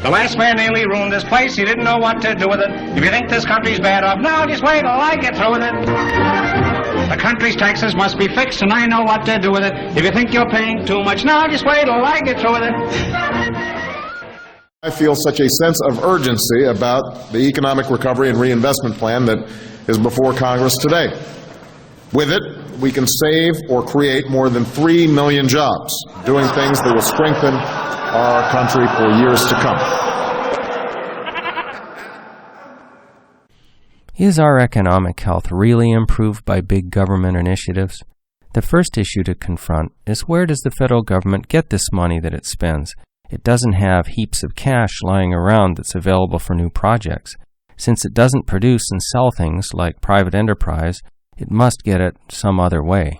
The last man nearly ruined this place. He didn't know what to do with it. If you think this country's bad off now, just wait till I get through with it. The country's taxes must be fixed, and I know what to do with it. If you think you're paying too much now, just wait till I get through with it. I feel such a sense of urgency about the economic recovery and reinvestment plan that is before Congress today. With it, we can save or create more than 3 million jobs, doing things that will strengthen our country for years to come. Is our economic health really improved by big government initiatives? The first issue to confront is, where does the federal government get this money that it spends? It doesn't have heaps of cash lying around that's available for new projects. Since it doesn't produce and sell things like private enterprise, it must get it some other way.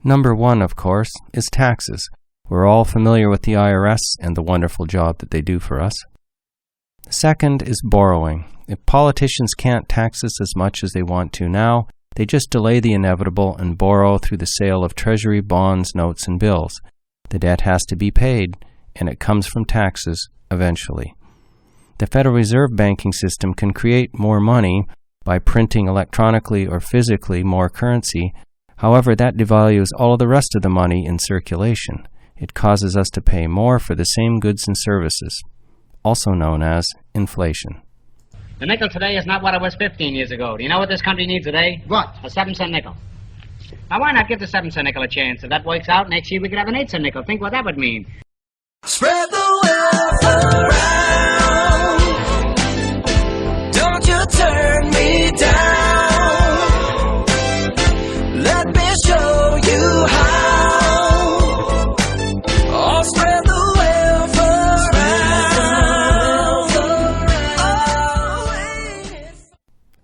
Number one, of course, is taxes. We're all familiar with the IRS and the wonderful job that they do for us. Second is borrowing. If politicians can't tax us as much as they want to now, they just delay the inevitable and borrow through the sale of treasury bonds, notes, and bills. The debt has to be paid, and it comes from taxes eventually. The Federal Reserve banking system can create more money by printing electronically or physically more currency. However, that devalues all of the rest of the money in circulation. It causes us to pay more for the same goods and services, also known as inflation. The nickel today is not what it was 15 years ago. Do you know what this country needs today? What? A 7-cent nickel. Now, why not give the 7-cent nickel a chance? If that works out, next year we could have an 8-cent nickel. Think what that would mean. Spread the wealth around. Don't you turn me down. Let me show you how. Oh, spread the wealth around.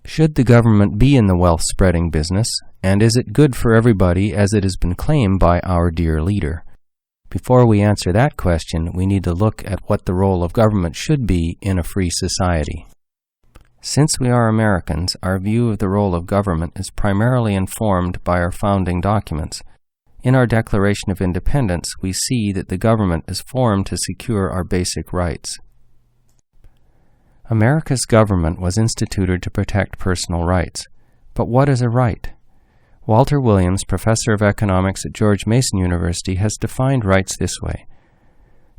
Should the government be in the wealth-spreading business, and is it good for everybody as it has been claimed by our dear leader? Before we answer that question, we need to look at what the role of government should be in a free society. Since we are Americans, our view of the role of government is primarily informed by our founding documents. In our Declaration of Independence, we see that the government is formed to secure our basic rights. America's government was instituted to protect personal rights. But what is a right? Walter Williams, professor of economics at George Mason University, has defined rights this way.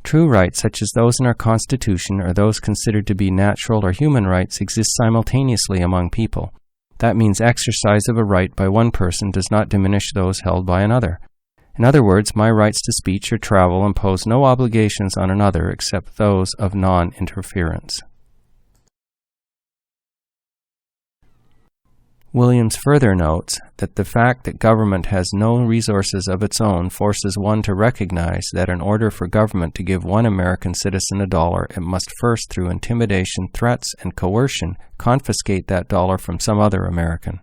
True rights, such as those in our Constitution or those considered to be natural or human rights, exist simultaneously among people. That means exercise of a right by one person does not diminish those held by another. In other words, my rights to speech or travel impose no obligations on another except those of non-interference. Williams further notes that the fact that government has no resources of its own forces one to recognize that in order for government to give one American citizen $1, it must first, through intimidation, threats, and coercion, confiscate that dollar from some other American.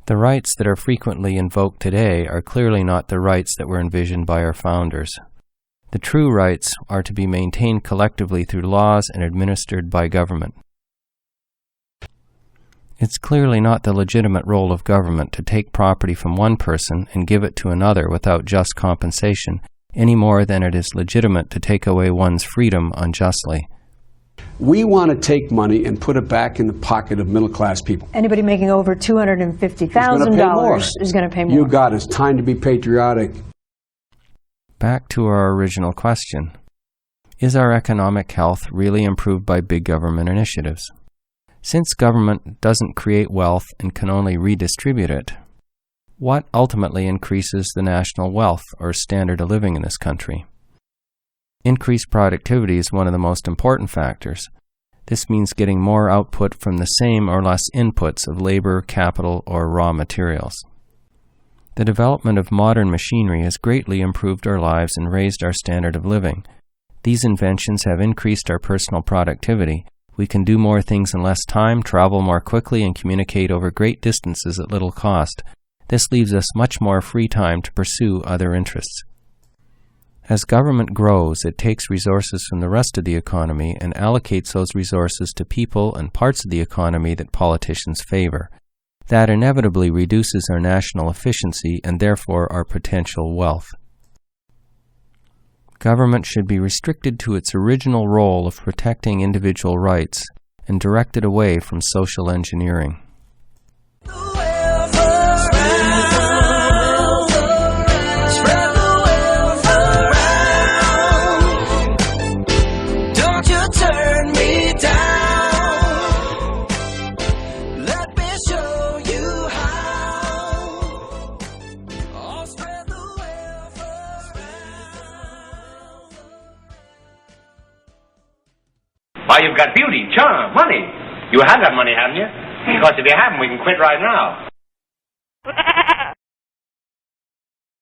The rights that are frequently invoked today are clearly not the rights that were envisioned by our founders. The true rights are to be maintained collectively through laws and administered by government. It's clearly not the legitimate role of government to take property from one person and give it to another without just compensation, any more than it is legitimate to take away one's freedom unjustly. We want to take money and put it back in the pocket of middle-class people. Anybody making over $250,000 is going to pay more. You got it. It's time to be patriotic. Back to our original question. Is our economic health really improved by big government initiatives? Since government doesn't create wealth and can only redistribute it, what ultimately increases the national wealth or standard of living in this country? Increased productivity is one of the most important factors. This means getting more output from the same or less inputs of labor, capital, or raw materials. The development of modern machinery has greatly improved our lives and raised our standard of living. These inventions have increased our personal productivity. We can do more things in less time, travel more quickly, and communicate over great distances at little cost. This leaves us much more free time to pursue other interests. As government grows, it takes resources from the rest of the economy and allocates those resources to people and parts of the economy that politicians favor. That inevitably reduces our national efficiency and therefore our potential wealth. Government should be restricted to its original role of protecting individual rights and directed away from social engineering. Why, you've got beauty, charm, money. You have that money, haven't you? Because if you haven't, we can quit right now.